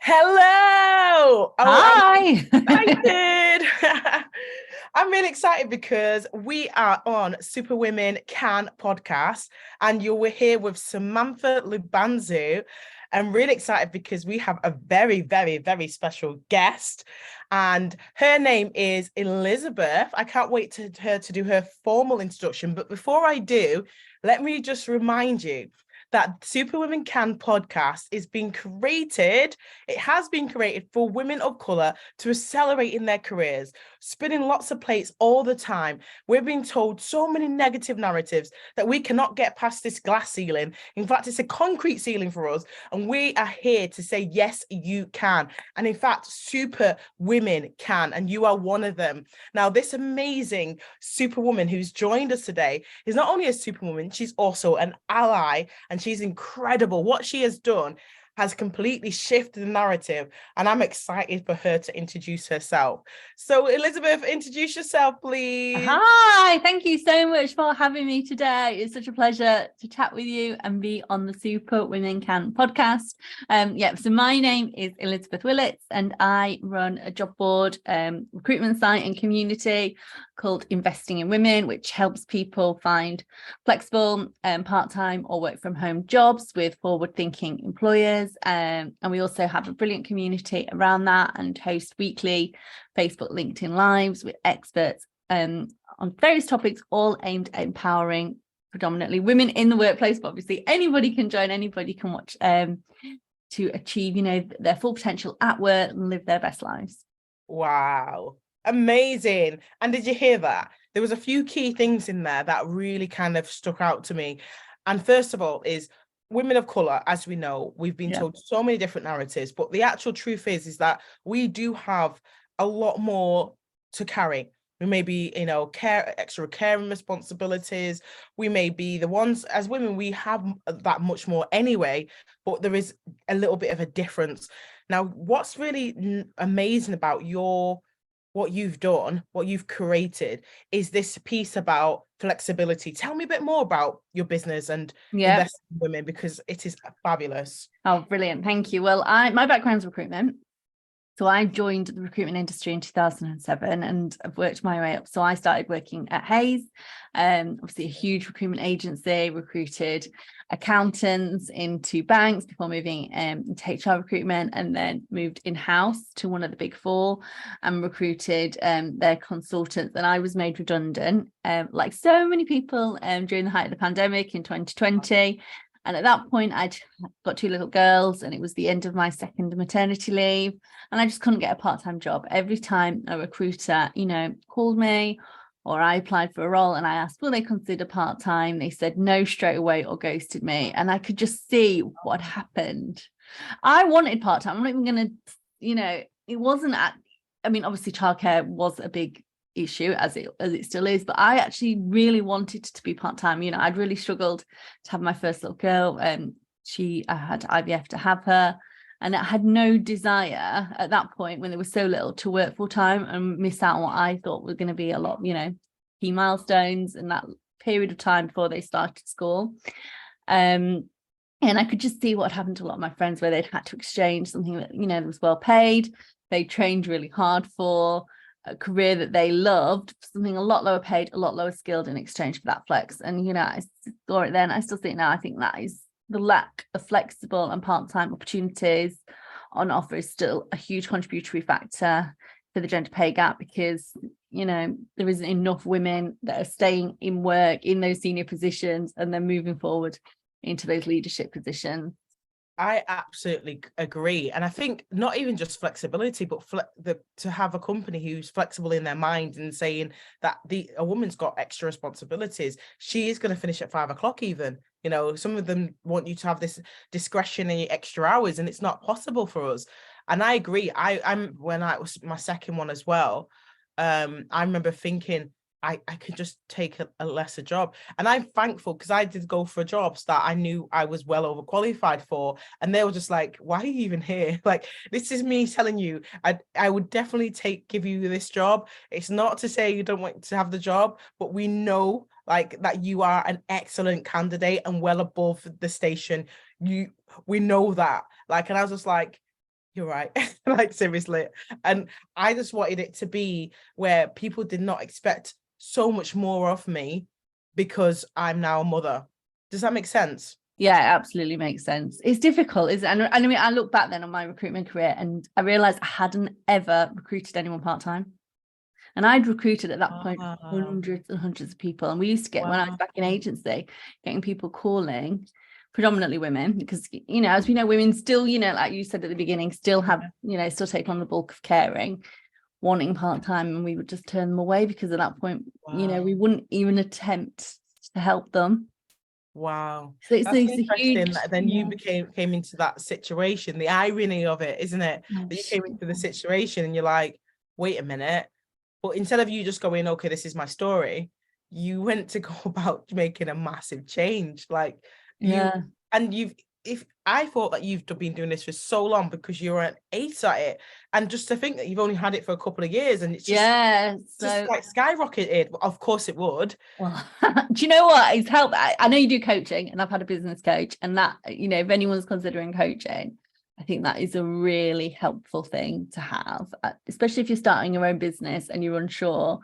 Hello! I'm Hi. excited. I'm really excited because we are on Super Women Can podcast, and you're here with Samantha Lubanzu. I'm really excited because we have a very, very, very special guest, and her name is Elizabeth. I can't wait to her to do her formal introduction. But before I do, let me just remind you that Super Women Can podcast is being created. It has been created for women of color to accelerate in their careers, spinning lots of plates all the time. We're being told so many negative narratives that we cannot get past this glass ceiling. In fact, it's a concrete ceiling for us. And we are here to say, yes, you can. And in fact, super women can. And you are one of them. Now, this amazing superwoman who's joined us today is not only a superwoman, she's also an ally, and she's incredible. What she has done has completely shifted the narrative, and I'm excited for her to introduce herself. So, Elizabeth, introduce yourself, please. Hi. Thank you so much for having me today. It's such a pleasure to chat with you and be on the Super Women Can podcast. So my name is Elizabeth Willetts, and I run a job board recruitment site and community called Investing in Women, which helps people find flexible part-time or work from home jobs with forward-thinking employers. And we also have a brilliant community around that and host weekly Facebook, LinkedIn Lives with experts on various topics, all aimed at empowering predominantly women in the workplace. But obviously anybody can join, anybody can watch to achieve, their full potential at work and live their best lives. Wow. Amazing. And did you hear that? There was a few key things in there that really kind of stuck out to me. And first of all is women of color, as we know, we've been told so many different narratives, but the actual truth is that we do have a lot more to carry. We may be, extra caring responsibilities. We may be the ones as women, we have that much more anyway, but there is a little bit of a difference. Now, what's really amazing about what you've done, what you've created, is this piece about flexibility. Tell me a bit more about your business and investing in women, because it is fabulous. Oh, brilliant. Thank you. Well, my background's recruitment. So I joined the recruitment industry in 2007 and I've worked my way up. So I started working at Hayes, obviously a huge recruitment agency, recruited accountants into banks before moving into HR recruitment, and then moved in-house to one of the big four and recruited their consultants. And I was made redundant, like so many people during the height of the pandemic in 2020. And at that point, I'd got two little girls and it was the end of my second maternity leave. And I just couldn't get a part-time job. Every time a recruiter, called me or I applied for a role and I asked, will they consider part-time? They said no straight away or ghosted me. And I could just see what happened. I wanted part-time. I'm not even going to, it wasn't obviously childcare was a big issue as it still is, but I actually really wanted to be part-time. I'd really struggled to have my first little girl, and I had IVF to have her, and I had no desire at that point when there was so little to work full-time and miss out on what I thought were going to be a lot, key milestones in that period of time before they started school. And I could just see what happened to a lot of my friends where they'd had to exchange something that was well paid, they trained really hard for, a career that they loved, something a lot lower paid, a lot lower skilled, in exchange for that flex. And I saw it then, I still see it now. I think that is the lack of flexible and part-time opportunities on offer is still a huge contributory factor for the gender pay gap, because there isn't enough women that are staying in work in those senior positions and then moving forward into those leadership positions. I absolutely agree. And I think not even just flexibility, but to have a company who's flexible in their mind and saying that a woman's got extra responsibilities. She is going to finish at 5 o'clock even. Some of them want you to have this discretionary extra hours, and it's not possible for us. And I agree. When I was my second one as well, I remember thinking, I could just take a lesser job. And I'm thankful, because I did go for jobs that I knew I was well overqualified for. And they were just like, why are you even here? Like, this is me telling you, I would definitely give you this job. It's not to say you don't want to have the job, but we know like that you are an excellent candidate and well above the station. We know that. Like, and I was just like, You're right. Like, seriously. And I just wanted it to be where people did not expect so much more of me because I'm now a mother. Does that make sense? Yeah, it absolutely makes sense. It's difficult, isn't it? And I mean, I look back then on my recruitment career and I realized I hadn't ever recruited anyone part-time. And I'd recruited at that point Wow. hundreds and hundreds of people. And we used to get, when I was Wow. back in agency, getting people calling, predominantly women, because, you know, as we know, women still, you know, like you said at the beginning, still have, you know, still take on the bulk of caring, wanting part-time, and we would just turn them away because at that point, you know, we Wow. wouldn't even attempt to help them. Wow. So it's That's a interesting huge, that then you came into that situation, the irony of it, isn't it? oh, That you came into the situation and you're like, wait a minute. But instead of you just going, okay, this is my story, you went to go about making a massive change. Like yeah. if I thought that you've been doing this for so long because you're an ace at it, and just to think that you've only had it for a couple of years and it's just like skyrocketed. Of course it would. Well, do you know what? It's helped. I know you do coaching, and I've had a business coach, and that, you know, if anyone's considering coaching, I think that is a really helpful thing to have, especially if you're starting your own business and you're unsure.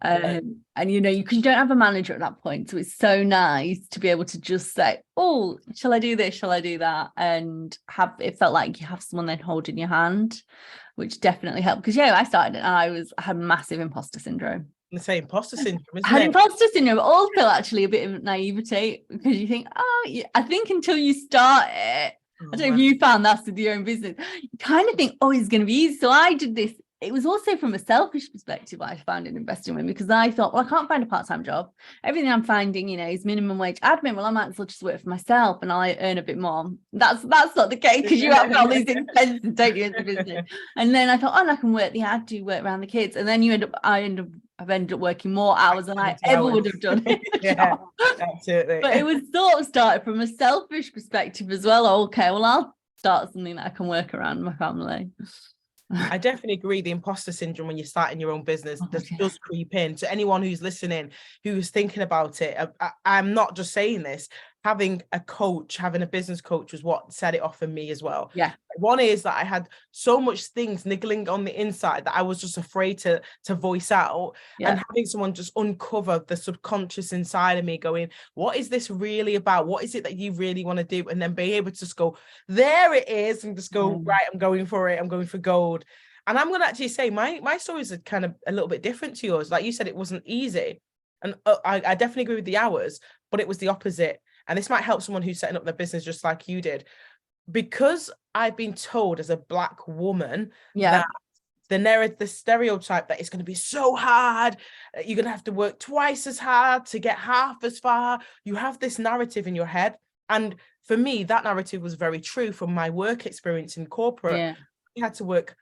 And you know, because you don't have a manager at that point. So it's so nice to be able to just say, oh, shall I do this? Shall I do that? And have it felt like you have someone then holding your hand, which definitely helped. Because yeah, I started and I had massive imposter syndrome. The same imposter syndrome, isn't I had it? imposter syndrome, but also actually a bit of naivety, because you think, oh, yeah. I think until you start it, I don't know if you found that with your own business, you kind of think, oh, it's going to be easy. So I did this. It was also from a selfish perspective I found in investing in, because I thought, well, I can't find a part-time job. Everything I'm finding, you know, is minimum wage admin. Well, I might as well just work for myself and I earn a bit more. That's not the case, because you have all these expenses, don't you, as a business? And then I thought, oh, and I can work work around the kids. And then I've ended up working more hours than I ever would have done. Yeah, absolutely. But it was sort of started from a selfish perspective as well. Okay, well, I'll start something that I can work around my family. I definitely agree. The imposter syndrome when you're starting your own business does creep in. To anyone who's listening, who's thinking about it, I'm not just saying this. Having a business coach was what set it off for me as well. Yeah. One is that I had so much things niggling on the inside that I was just afraid to voice out. Yeah. And having someone just uncover the subconscious inside of me going, what is this really about? What is it that you really want to do? And then be able to just go, there it is, and just go, right, I'm going for it. I'm going for gold. And I'm going to actually say my stories are kind of a little bit different to yours. Like you said, it wasn't easy. And I definitely agree with the hours, but it was the opposite. And this might help someone who's setting up their business just like you did. Because I've been told as a Black woman that the stereotype that it's going to be so hard, you're going to have to work twice as hard to get half as far. You have this narrative in your head. And for me, that narrative was very true from my work experience in corporate. Yeah. I had to work,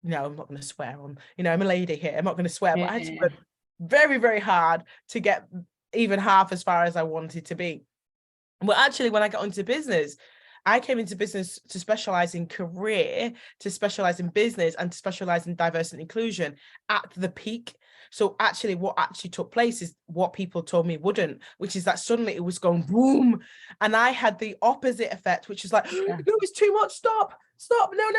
no, I'm not going to swear on, I'm a lady here. I'm not going to swear, but I had to work very, very hard to get even half as far as I wanted to be. Well, actually, when I got into business, I came into business to specialize in career, to specialize in business, and to specialize in diversity and inclusion at the peak. So actually, what actually took place is what people told me wouldn't, which is that suddenly it was going boom. And I had the opposite effect, which is like, no, it's too much. Stop, no.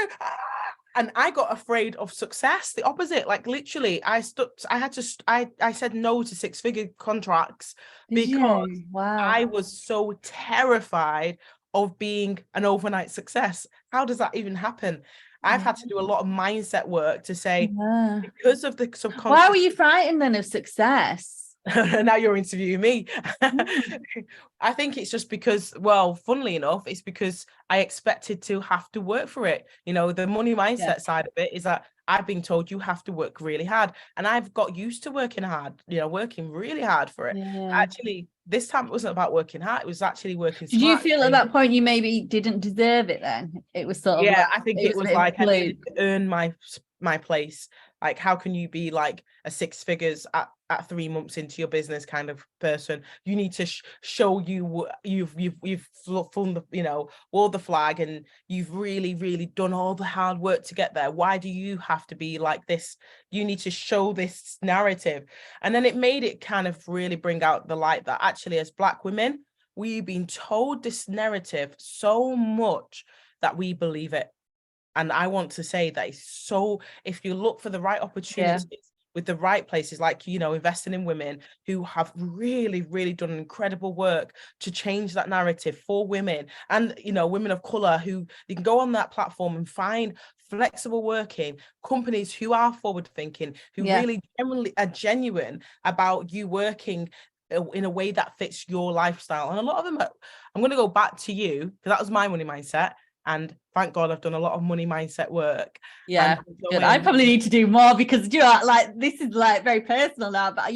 And I got afraid of success, the opposite. Like literally, I said no to 6-figure contracts because I was so terrified of being an overnight success. How does that even happen? I've had to do a lot of mindset work to say, because of the subconscious. Why were you frightened then of success? Now you're interviewing me. I think it's just because, well, funnily enough, it's because I expected to have to work for it. The money mindset side of it is that I've been told you have to work really hard. And I've got used to working hard, working really hard for it. Actually, this time it wasn't about working hard. It was actually working smart. Did you feel at that point you maybe didn't deserve it then? It was sort of I think it was like I needed to earn my place. Like, how can you be like a 6 figures at 3 months into your business kind of person? You need to show you've flown the wore the flag, and you've really, really done all the hard work to get there. Why do you have to be like this? You need to show this narrative. And then it made it kind of really bring out the light that actually, as Black women, we've been told this narrative so much that we believe it. And I want to say that if you look for the right opportunities with the right places, like, investing in women who have really, really done incredible work to change that narrative for women, and, women of color, who you can go on that platform and find flexible working companies who are forward thinking, who really generally are genuine about you working in a way that fits your lifestyle. And a lot of them I'm going to go back to you, because that was my money mindset. And thank God I've done a lot of money mindset work. Yeah, good. I probably need to do more, because this is like very personal now. But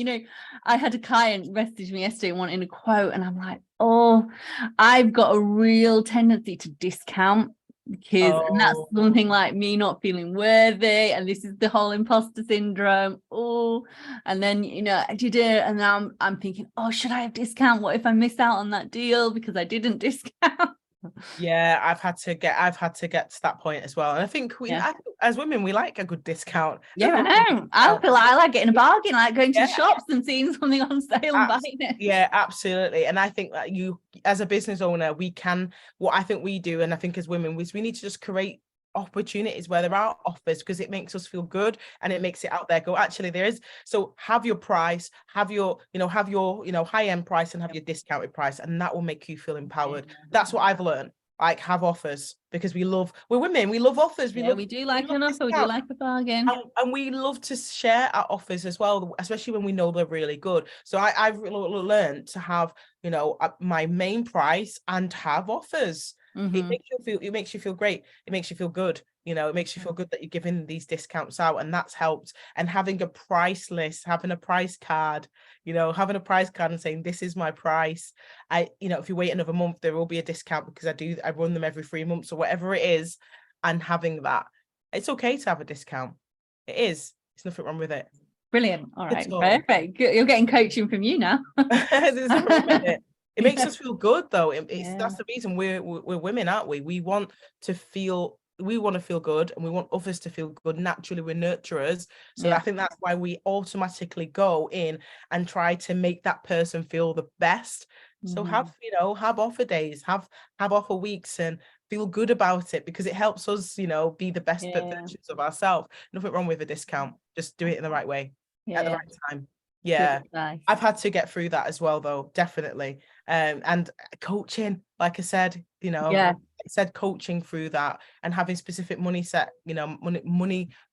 I had a client message me yesterday wanting a quote, and I'm like, oh, I've got a real tendency to discount, because and that's something like me not feeling worthy, and this is the whole imposter syndrome. And then I did it, and now I'm thinking, oh, should I have discount? What if I miss out on that deal because I didn't discount? Yeah, I've had to get to that point as well. And I think as women, we like a good discount. Yeah, I know. I feel like I like getting a bargain, like going to the shops and seeing something on sale and buying it. Yeah, absolutely. And I think that you, as a business owner, what I think we do, and I think as women, we need to just create opportunities where there are offers, because it makes us feel good, and it makes it out there go, actually there is. So have your price, have your high-end price, and have your discounted price, and that will make you feel empowered. That's what I've learned. Like, have offers, because we're women, we love offers. We do like an offer, we do like a bargain, and we love to share our offers as well, especially when we know they're really good. So I've learned to have my main price and have offers. It makes you feel great. It makes you feel good. It makes you feel good that you're giving these discounts out, and that's helped. And having a price list, having a price card, and saying, this is my price. If you wait another month, there will be a discount, because I run them every 3 months or whatever it is. And having that, it's okay to have a discount. It is. There's nothing wrong with it. Brilliant. All right. Perfect. Good. You're getting coaching from you now. There's nothing wrong with it. It makes us feel good, though. That's the reason we're women, aren't we? We want to feel good, and we want others to feel good. Naturally, we're nurturers. So I think that's why we automatically go in and try to make that person feel the best. So have offer days, have offer weeks, and feel good about it, because it helps us, be the best versions of ourselves. Nothing wrong with a discount. Just do it in the right way at the right time. Yeah, nice. I've had to get through that as well, though, definitely. And coaching, like I said, I said coaching through that, and having specific money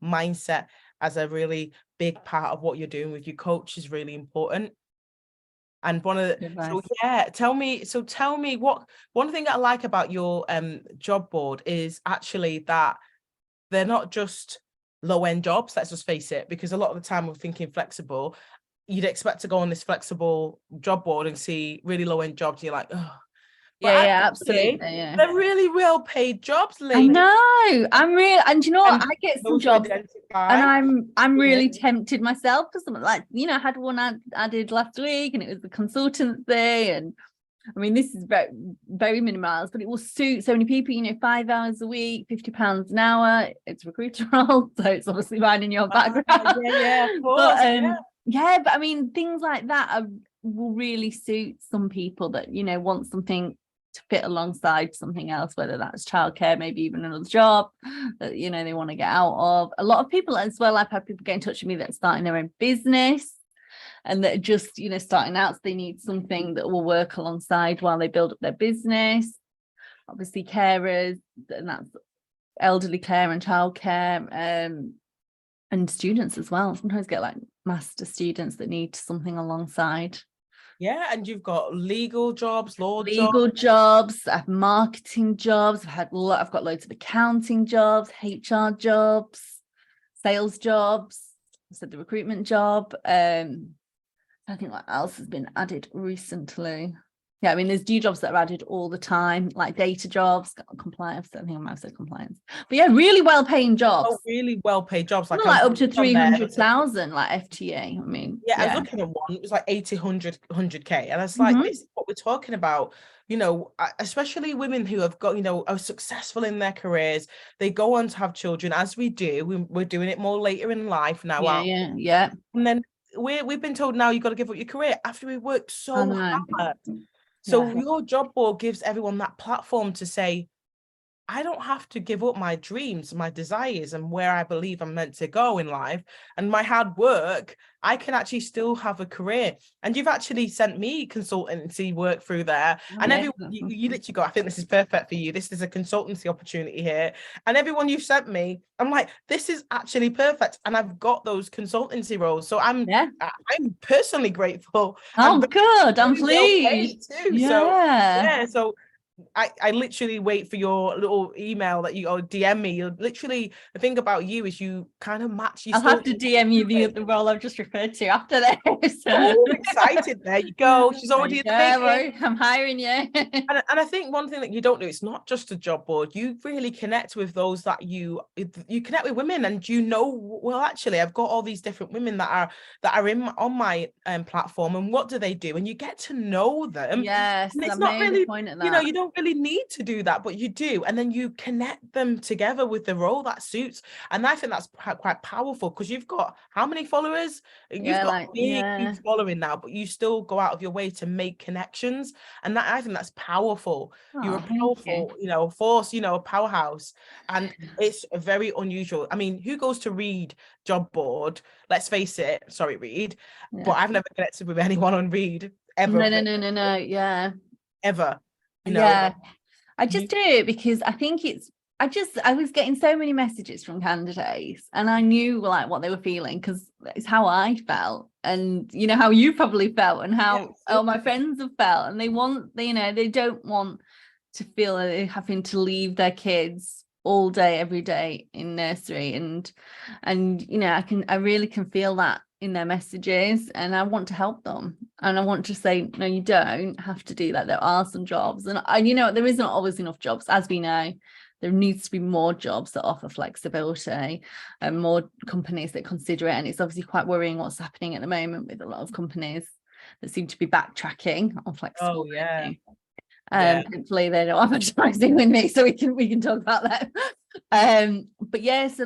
mindset as a really big part of what you're doing with your coach is really important. And one thing I like about your job board is actually that they're not just low-end jobs, let's just face it, because a lot of the time we're thinking flexible. You'd expect to go on this flexible job board and see really low-end jobs, and you're like, oh. Absolutely. Yeah. They're really well-paid jobs, ladies. I know. And you know what? I get some jobs, and I'm really tempted myself for something like, I had one I did last week, and it was the consultancy, and I mean, this is very, very minimalised, but it will suit so many people. 5 hours a week, £50 an hour. It's a recruiter role, so it's obviously mine in your background. Of course, but I mean, things like that will really suit some people that want something to fit alongside something else, whether that's childcare, maybe even another job that they want to get out of. A lot of people as well, I've had people get in touch with me that are starting their own business, and that are just starting out, so they need something that will work alongside while they build up their business. Obviously carers, and that's elderly care and childcare, and students as well. Sometimes get like master students that need something alongside. Yeah, and you've got legal jobs, legal jobs, I have marketing jobs, I've got loads of accounting jobs, HR jobs, sales jobs. I said the recruitment job. I think what else has been added recently. Yeah, I mean, there's new jobs that are added all the time, like data jobs, compliance. I think I might have said compliance, but yeah, really well-paying jobs. Oh, really well-paid jobs, like up to 300,000, like FTA. I mean, I was looking at one. It was like 100K, and I was like, this is what we're talking about. Especially women who have got, are successful in their careers. They go on to have children, as we do. We're doing it more later in life now. Yeah. And then we've been told now you've got to give up your career after we worked so hard. So your job board gives everyone that platform to say, I don't have to give up my dreams, my desires, and where I believe I'm meant to go in life, and my hard work. I can actually still have a career. And you've actually sent me consultancy work through there. And everyone, you literally go, I think this is perfect for you. This is a consultancy opportunity here. And everyone you've sent me, I'm like, this is actually perfect. And I've got those consultancy roles. So I'm personally grateful. Oh, good. I'm pleased. Too. So I literally wait for your little email that you DM me. You literally, the thing about you is you kind of match. I'll have to DM you the role I've just referred to after this. Oh, excited. There you go. She's already in the making. I'm hiring you. And I think one thing that you don't do, it's not just a job board. You really connect with those that you connect with women, and well, actually, I've got all these different women that are on my platform, and what do they do? And you get to know them. Yes, and it's not really, you don't really need to do that, but you do, and then you connect them together with the role that suits. And I think that's quite powerful, because you've got how many followers? You've got a big following now, but you still go out of your way to make connections, and that, I think that's powerful. You're a powerful, force, a powerhouse, and it's very unusual. I mean, who goes to Reed job board? Let's face it, sorry, Reed, but I've never connected with anyone on Reed ever. No, ever. I just do it because I think I was getting so many messages from candidates, and I knew what they were feeling, because it's how I felt, and how you probably felt, and how all my friends have felt, and they don't want to feel like they're having to leave their kids all day every day in nursery, and I really can feel that in their messages, and I want to help them, and I want to say, no, you don't have to do that. There are some jobs, and there isn't always enough jobs, as we know. There needs to be more jobs that offer flexibility, and more companies that consider it. And it's obviously quite worrying what's happening at the moment with a lot of companies that seem to be backtracking on flexibility. Hopefully they're not advertising with me, so we can talk about that. But so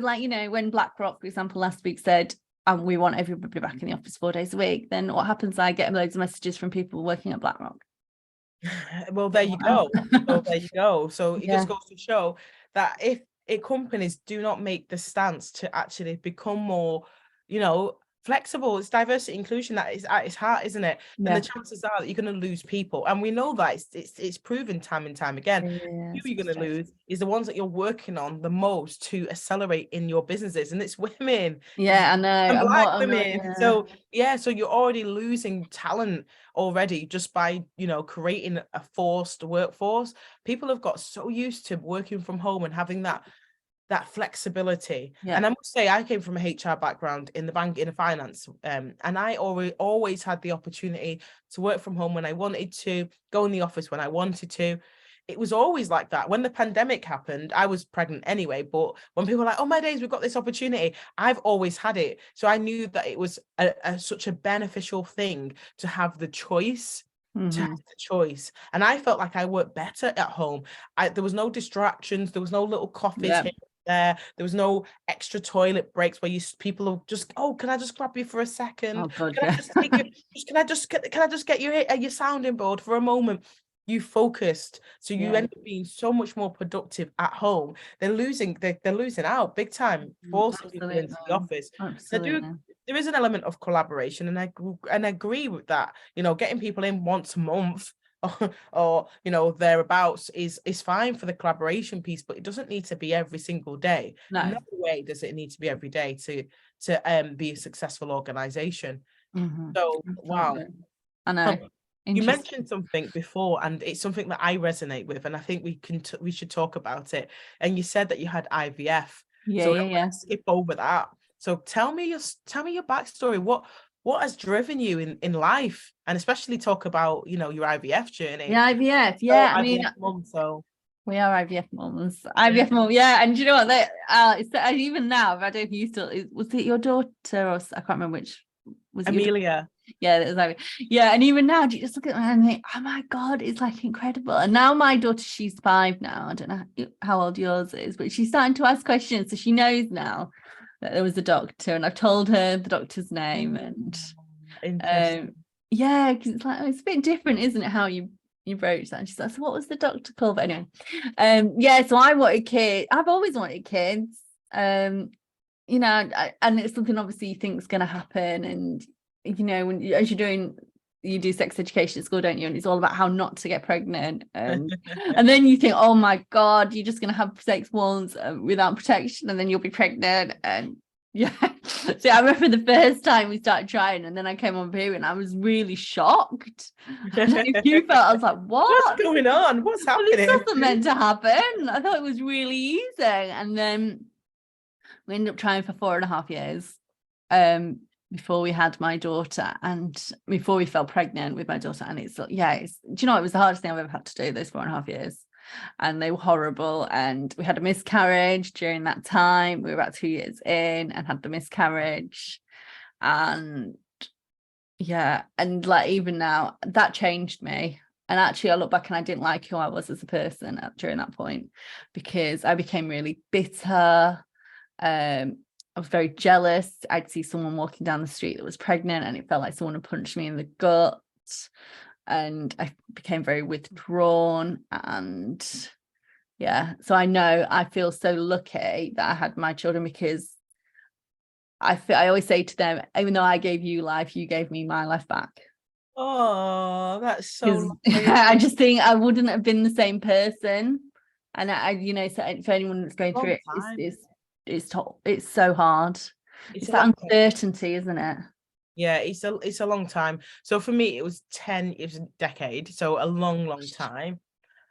when BlackRock, for example, last week said, we want everybody back in the office 4 days a week, then what happens? I get loads of messages from people working at BlackRock. Well, there you go. So it just goes to show that if companies do not make the stance to actually become more, flexible, it's diversity, inclusion that is at its heart, isn't it? And the chances are that you're going to lose people, and we know that it's proven time and time again. Who you're going to lose is the ones that you're working on the most to accelerate in your businesses, and it's women. I know, and Black women. So you're already losing talent already just by creating a forced workforce. People have got so used to working from home and having that flexibility. And I must say, I came from a HR background in the bank, in finance, and I always had the opportunity to work from home when I wanted to, go in the office when I wanted to. It was always like that. When the pandemic happened, I was pregnant anyway, but when people were like, oh my days, we've got this opportunity, I've always had it. So I knew that it was such a beneficial thing to have the choice. And I felt like I worked better at home. There was no distractions, there was no little coffees here. There was no extra toilet breaks where people are just, can I just grab you for a second? Oh, God, can I just get your sounding board for a moment? You focused, so you end up being so much more productive at home. They're losing out big time, forcing people into the office. There is an element of collaboration, and I agree with that. Getting people in once a month or thereabouts is fine for the collaboration piece, but it doesn't need to be every single day. No way does it need to be every day to be a successful organization. So wow, I know. You mentioned something before, and it's something that I resonate with, and I think we should talk about it. And you said that you had IVF. Skip over that. So tell me your backstory. What has driven you in life, and especially talk about your IVF journey. IVF, I mean, mum, so we are IVF mums. IVF mum, and you know what? It's even now. I don't know if you still. Was it your daughter, or I can't remember which. Was it Amelia? Yeah, that was IVF. Yeah, and even now, do you just look at her and think, oh my God, it's like incredible. And now my daughter, she's 5 now. I don't know how old yours is, but she's starting to ask questions, so she knows now that there was a doctor, and I've told her the doctor's name, and because it's like, it's a bit different, isn't it, how you you broached that, and she's like, so what was the doctor called? But anyway, yeah, so I wanted kids. I've always wanted kids. And it's something obviously you think is going to happen, and as you do sex education at school, don't you? And it's all about how not to get pregnant, and then you think, oh my god, you're just going to have sex once without protection, and then you'll be pregnant. And yeah, so I remember the first time we started trying, and then I came on period, and I was really shocked. If you felt, I was like, what's going on? What's happening? This wasn't meant to happen. I thought it was really easy. And then we ended up trying for 4.5 years before we had my daughter, and before we fell pregnant with my daughter. And do you know, it was the hardest thing I've ever had to do, those 4.5 years. And they were horrible. And we had a miscarriage during that time. We were about 2 years in and had the miscarriage. And yeah, and like even now, that changed me. And actually, I look back and I didn't like who I was as a person during that point, because I became really bitter. I was very jealous. I'd see someone walking down the street that was pregnant, and it felt like someone had punched me in the gut. And I became very withdrawn. And yeah, so I feel so lucky that I had my children, because I always say to them, even though I gave you life, you gave me my life back. Oh, that's so I just think I wouldn't have been the same person. And so for anyone that's going through it, it's so hard. It's that uncertainty, isn't it? Yeah, it's a long time. So for me, it was a decade, so a long time.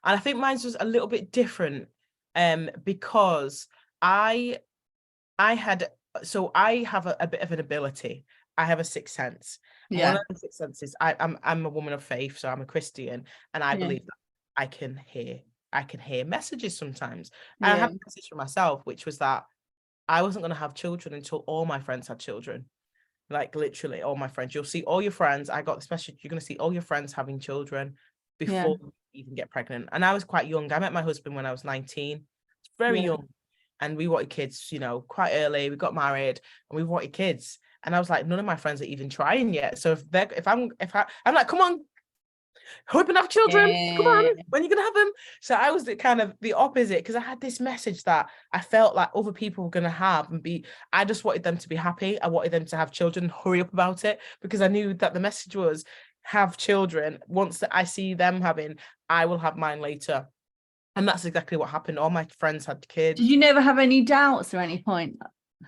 And I think mine was a little bit different, because I have a bit of an ability. I have a sixth sense. Yeah. One of the sixth senses, I'm a woman of faith, so I'm a Christian, and I believe that I can hear messages sometimes. And I had a message for myself, which was that I wasn't going to have children until all my friends had children. Like literally all my friends. You'll see all your friends. I got this message. You're going to see all your friends having children before you even get pregnant. And I was quite young. I met my husband when I was 19. Very young. And we wanted kids, quite early. We got married and we wanted kids. And I was like, none of my friends are even trying yet. So I'm like, come on, hope and have children. Come on, when are you gonna have them? So I was the opposite, because I had this message that I felt like other people were gonna have and be. I just wanted them to be happy. I wanted them to have children, hurry up about it, because I knew that the message was have children. Once that I see them having, I will have mine later. And that's exactly what happened. All my friends had kids. Did you never have any doubts at any point?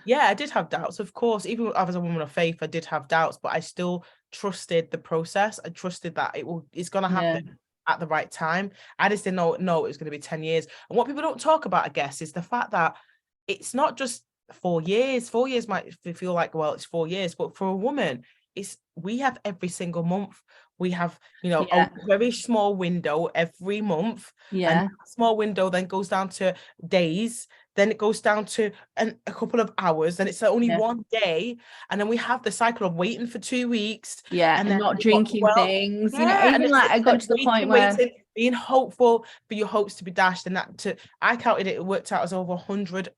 Yeah, I did have doubts, of course. Even as a woman of faith, I did have doubts, but I still trusted the process. I trusted that it's going to happen at the right time. I just didn't know it was going to be 10 years. And what people don't talk about, I guess, is the fact that it's not just 4 years. 4 years might feel like, well, it's 4 years, but for a woman, we have every single month. We have, a very small window every month. Yeah. And that small window then goes down to days. Then it goes down to a couple of hours. Then it's only one day. And then we have the cycle of waiting for 2 weeks. Yeah. And not drinking things. Yeah, even like I got to the point where being hopeful for your hopes to be dashed. And I counted it worked out as over 100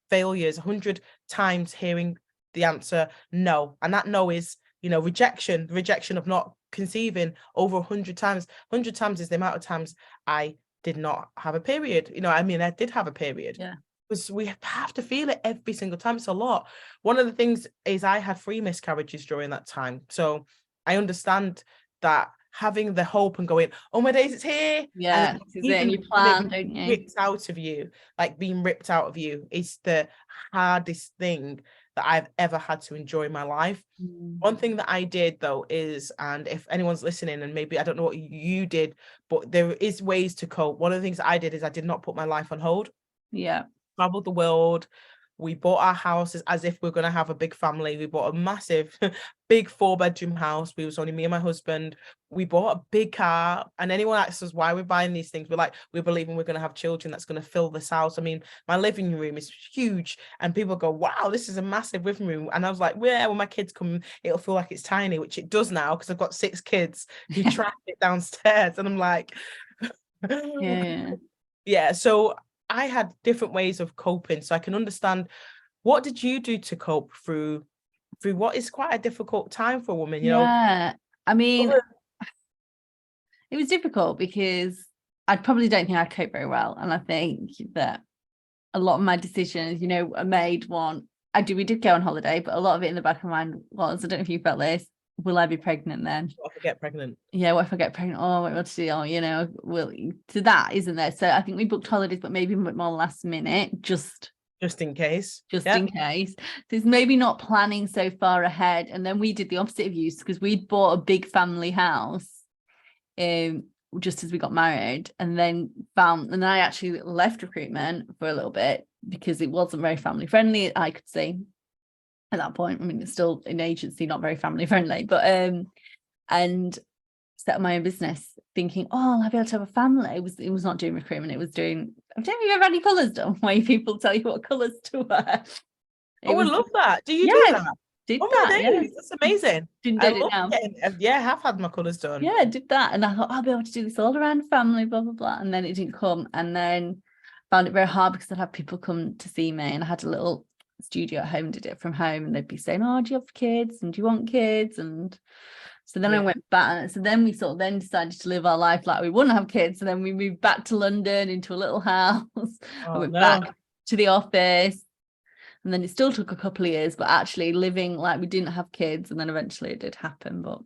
failures, 100 times hearing the answer no. And that no is, rejection of not conceiving over 100 times. 100 times is the amount of times I did not have a period. I did have a period. Yeah. Because we have to feel it every single time. It's a lot. One of the things is I had 3 miscarriages during that time. So I understand that having the hope and going, oh my days, it's here. Yeah. And you plan, don't you? Ripped out of you, like being ripped out of you is the hardest thing that I've ever had to enjoy in my life. One thing that I did though is, and if anyone's listening and maybe I don't know what you did, but there is ways to cope. One of the things I did is I did not put my life on hold. Yeah. Traveled the world. We bought our houses as if we're going to have a big family. We bought a massive, big 4-bedroom house. We was only me and my husband. We bought a big car. And anyone asks us why we're buying these things, we're like, we're believing we're going to have children that's going to fill this house. I mean, my living room is huge. And people go, wow, this is a massive living room. And I was like, well, when my kids come, it'll feel like it's tiny, which it does now because I've got 6 kids who track it downstairs. And I'm like, yeah. So I had different ways of coping, so I can understand. What did you do to cope through what is quite a difficult time for a woman? I mean, It was difficult because I probably don't think I cope very well. And I think that a lot of my decisions, are made we did go on holiday, but a lot of it in the back of my mind was, I don't know if you felt this, will I be pregnant then? What if I get pregnant? Yeah, what if I get pregnant? Oh, what to do? To that, isn't there? So I think we booked holidays, but maybe a bit more last minute, just in case. In case. So it's maybe not planning so far ahead. And then we did the opposite of you, because we'd bought a big family house just as we got married, and then I actually left recruitment for a little bit because it wasn't very family friendly, I could see at that point. I mean, it's still an agency, not very family friendly, but and set up my own business thinking, oh, I'll be able to have a family. It was not doing recruitment, it was doing, I don't know if you've ever had any colours done where people tell you what colours to wear. I love that. Do you do that? Did my that, days, yeah. That's amazing. Didn't I get it now. I have had my colours done. Yeah, I did that, and I thought I'll be able to do this all around family, blah blah blah, and then it didn't come, and then found it very hard because I'd have people come to see me, and I had a little studio at home, did it from home, and they'd be saying, oh, do you have kids, and do you want kids? And so then I went back, so then we sort of then decided to live our life like we wouldn't have kids, and then we moved back to London into a little house. I went back to the office, and then it still took a couple of years, but actually living like we didn't have kids, and then eventually it did happen. But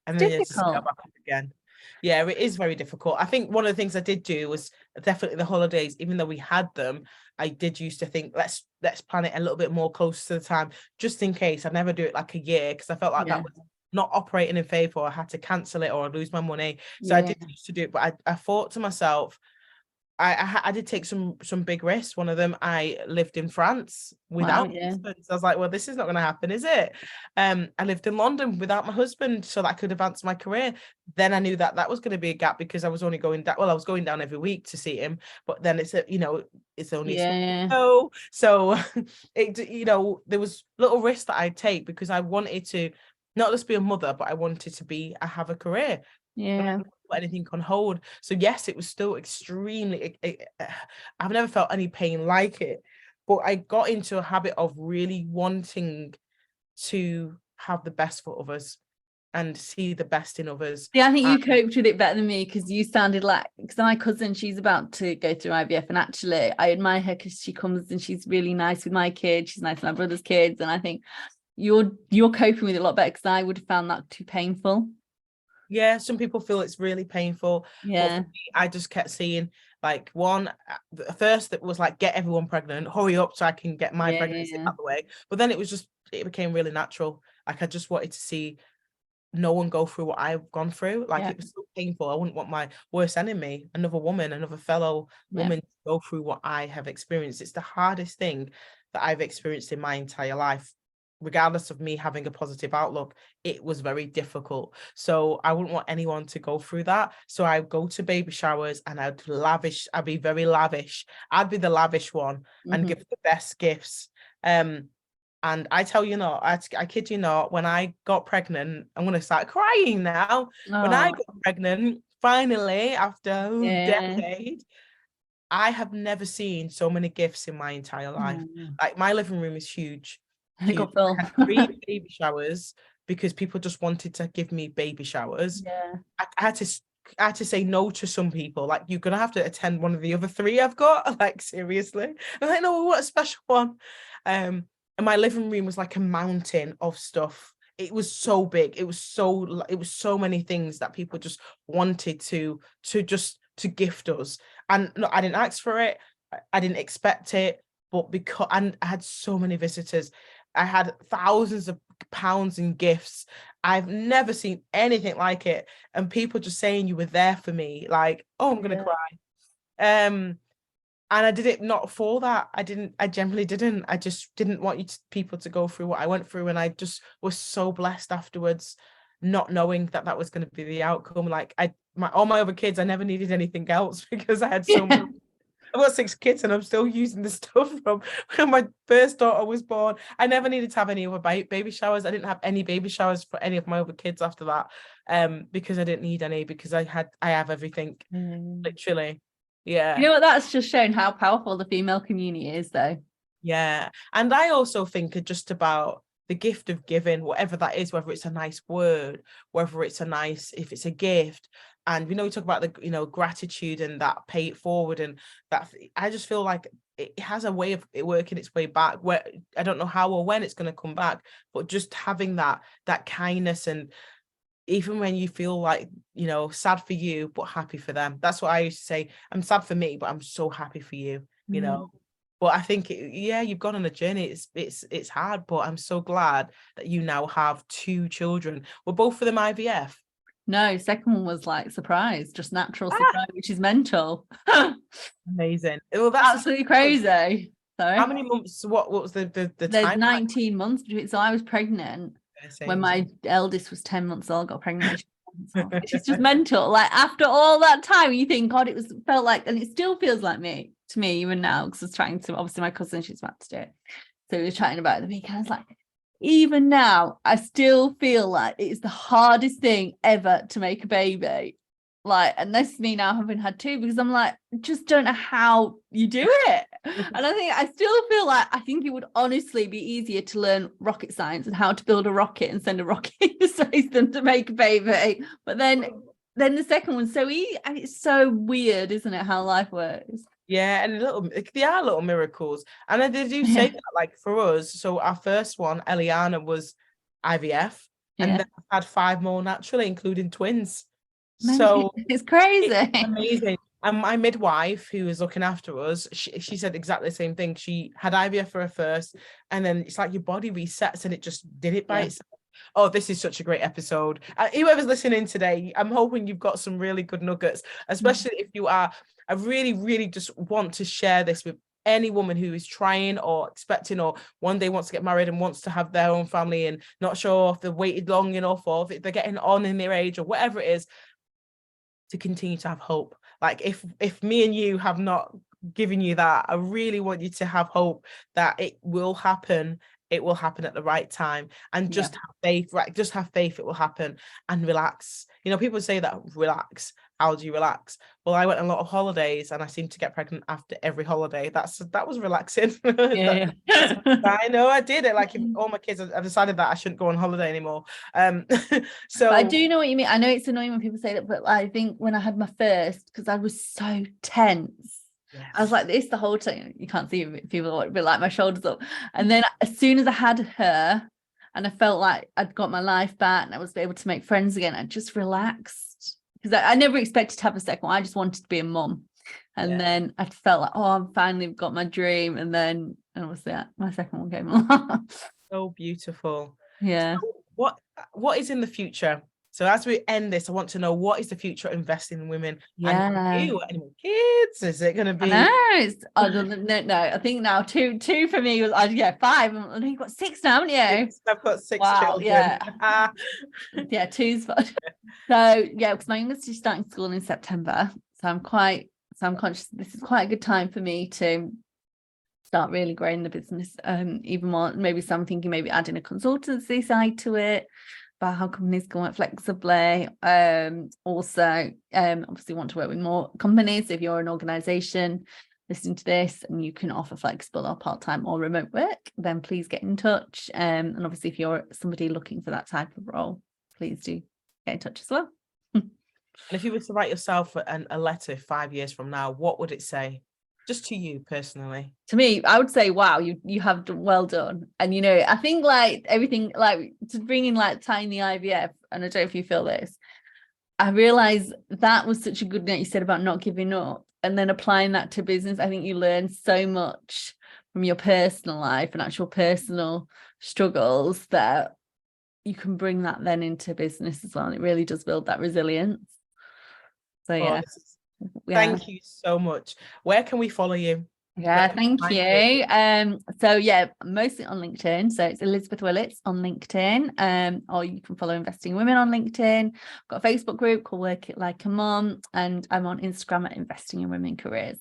and then just go back up again. Yeah, it is very difficult. I think one of the things I did do was definitely the holidays, even though we had them, I did used to think let's plan it a little bit more close to the time, just in case. I'd never do it like a year, because I felt like that was not operating in favor, or I had to cancel it or I'd lose my money. So I did used to do it, but I thought to myself, I did take some big risks. One of them, I lived in France without my husband. So I was like, well, this is not going to happen, is it? I lived in London without my husband so that I could advance my career. Then I knew that was going to be a gap, because I was only going down. Well, I was going down every week to see him, but then it's only so it there was little risks that I'd take, because I wanted to not just be a mother, but I wanted to have a career. Put anything on hold. So yes, it was still extremely I've never felt any pain like it, but I got into a habit of really wanting to have the best for others and see the best in others. Yeah, I think you coped with it better than me, because you sounded like, because my cousin, she's about to go through IVF, and actually I admire her because she comes and she's really nice with my kids, she's nice with my brother's kids, and I think you're coping with it a lot better, because I would have found that too painful. Yeah, some people feel it's really painful. Yeah, but for me, I just kept seeing like first that was like, get everyone pregnant, hurry up so I can get my pregnancy out of the way. But then it became really natural. Like I just wanted to see no one go through what I've gone through. Like it was so painful. I wouldn't want my worst enemy, another fellow woman, to go through what I have experienced. It's the hardest thing that I've experienced in my entire life. Regardless of me having a positive outlook, it was very difficult. So I wouldn't want anyone to go through that. So I go to baby showers and I'd be very lavish. I'd be the lavish one and give the best gifts. And I tell you not, I kid you not, when I got pregnant, I'm going to start crying now. When I got pregnant, finally, after a decade, I have never seen so many gifts in my entire life. Like my living room is huge. I had 3 baby showers because people just wanted to give me baby showers. I had to say no to some people. Like, you're gonna have to attend one of the other 3 I've got. Like, seriously. I'm like, no, what a special one. And my living room was like a mountain of stuff. It was so big. It was so many things that people just wanted to gift us. And no, I didn't ask for it. I didn't expect it. But because I had so many visitors, I had thousands of pounds in gifts. I've never seen anything like it. And people just saying you were there for me, like, oh, I'm gonna cry. And I did it not for that. I generally didn't. I just didn't want people to go through what I went through. And I just was so blessed afterwards, not knowing that was going to be the outcome. Like all my other kids, I never needed anything else because I had so many. I've got 6 kids and I'm still using the stuff from when my first daughter was born. I never needed to have any other baby showers. I didn't have any baby showers for any of my other kids after that, because I didn't need any, because I have everything, literally. Yeah. You know what? That's just shown how powerful the female community is, though. Yeah. And I also think just about the gift of giving, whatever that is, whether it's a nice word, whether it's if it's a gift, And we talk about the gratitude and that pay it forward, and that I just feel like it has a way of it working its way back, where I don't know how or when it's going to come back, but just having that kindness, and even when you feel like, sad for you but happy for them. That's what I used to say. I'm sad for me, but I'm so happy for you. But I think you've gone on a journey. It's hard, but I'm so glad that you now have 2 children. Were both of them IVF? No, second one was like surprise, just natural surprise, which is mental. Amazing. Well, that's absolutely crazy. Sorry. How many months? What was the There's time? 19 months between. So I was pregnant when my eldest was 10 months old, got pregnant. She's just mental. Like after all that time, you think, God, felt like, and it still feels like to me even now, because I was trying to, obviously my cousin, she's about to do it. So we were chatting about it the weekend. I was like, even now, I still feel like it's the hardest thing ever to make a baby. Like, and that's me now having had 2, because I'm like, just don't know how you do it. And I still feel like, I think it would honestly be easier to learn rocket science and how to build a rocket and send a rocket into space than to make a baby. But then the second one's so easy, and it's so weird, isn't it, how life works? Yeah, and they are little miracles. And they do say that, like for us, so our first one, Eliana, was IVF, and then I had 5 more naturally, including twins. So it's crazy. It's amazing. And my midwife, who was looking after us, she said exactly the same thing. She had IVF for her first, and then it's like your body resets, and it just did it by itself. Oh, this is such a great episode. Whoever's listening today, I'm hoping you've got some really good nuggets, especially if you are. I really, really just want to share this with any woman who is trying or expecting, or one day wants to get married and wants to have their own family and not sure if they've waited long enough, or if they're getting on in their age, or whatever it is, to continue to have hope. Like if me and you have not given you that, I really want you to have hope that it will happen. It will happen at the right time, and just have faith, right? Just have faith it will happen, and relax. People say that relax. How do you relax? Well, I went on a lot of holidays, and I seemed to get pregnant after every holiday. That was relaxing. I know I did it. Like if all my kids, I've decided that I shouldn't go on holiday anymore. So but I do know what you mean. I know it's annoying when people say that, but I think when I had my first, because I was so tense. Yes. I was like this the whole time. You can't see people, but like my shoulders up. And then as soon as I had her and I felt like I'd got my life back and I was able to make friends again, I just relaxed, because I never expected to have a second one. I just wanted to be a mum. And then I felt like, oh, I've finally got my dream. And then obviously my second one came along. So beautiful. Yeah. So what is in the future? So as we end this, I want to know, what is the future of investing in women? And you, any more kids? Is it going to be? No, I think now two for me was 5. I think you've got 6 now, haven't you? I've got 6 children. Yeah. 2's fun. So because my youngest is starting school in September, so I'm conscious this is quite a good time for me to start really growing the business even more. Maybe I'm thinking maybe adding a consultancy side to it, about how companies can work flexibly. Also, obviously want to work with more companies. If you're an organization listening to this and you can offer flexible or part-time or remote work, then please get in touch. And obviously, if you're somebody looking for that type of role, please do get in touch as well. And if you were to write yourself a letter 5 years from now, what would it say? Just to you personally. To me, I would say, wow, you have done well done. And I think like everything, like to bring in like tying the IVF, and I don't know if you feel this, I realized that was such a good note you said about not giving up, and then applying that to business. I think you learn so much from your personal life and actual personal struggles that you can bring that then into business as well. And it really does build that resilience. So thank you so much. Where can we follow you? Thank you. So mostly on LinkedIn. So it's Elizabeth Willetts on LinkedIn. Or you can follow Investing Women on LinkedIn. I've got a Facebook group called Work It Like a Mum, and I'm on Instagram at Investing in Women Careers.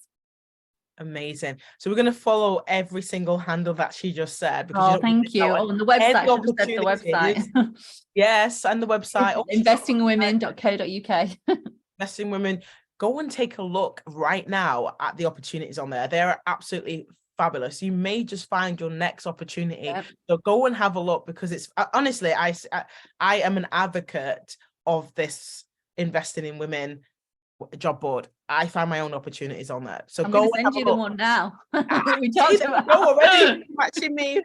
Amazing. So we're going to follow every single handle that she just said. Because thank you. On the website, I just said the website. Yes, and the website. investingwomen.co.uk. Investing Women. Go and take a look right now at the opportunities on there. They're absolutely fabulous. You may just find your next opportunity. Yep. So go and have a look, because it's honestly, I am an advocate of this investing in women job board. I find my own opportunities on there. So I'm go going and to have send a you the look. one now. We See, talked there you about go already matching me.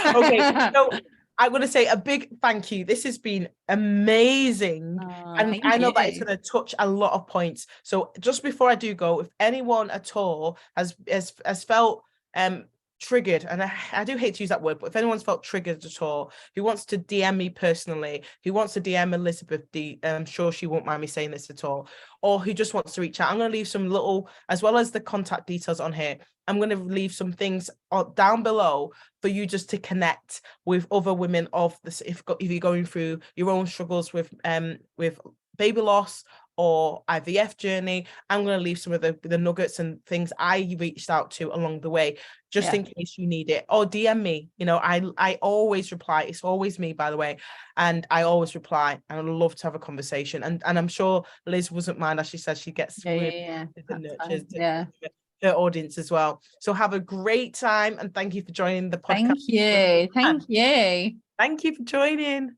Okay, so I'm going to say a big thank you. This has been amazing. And thank I know that it's you. going to touch a lot of points. So just before I do go, if anyone at all has felt triggered, and I do hate to use that word, but if anyone's felt triggered at all, who wants to DM me personally, who wants to DM Elizabeth D, I'm sure she won't mind me saying this at all, or who just wants to reach out, I'm going to leave some little, as well as the contact details on here, I'm going to leave some things down below for you just to connect with other women of this, if you're going through your own struggles with baby loss or IVF journey. I'm going to leave some of the nuggets and things I reached out to along the way, just in case you need it, or DM me. You know, I always reply. It's always me, by the way, and I always reply, and I'd love to have a conversation. And I'm sure Liz wasn't mind, as she says, she gets and nurtures her audience as well. So have a great time, and thank you for joining the podcast. Thank you for joining.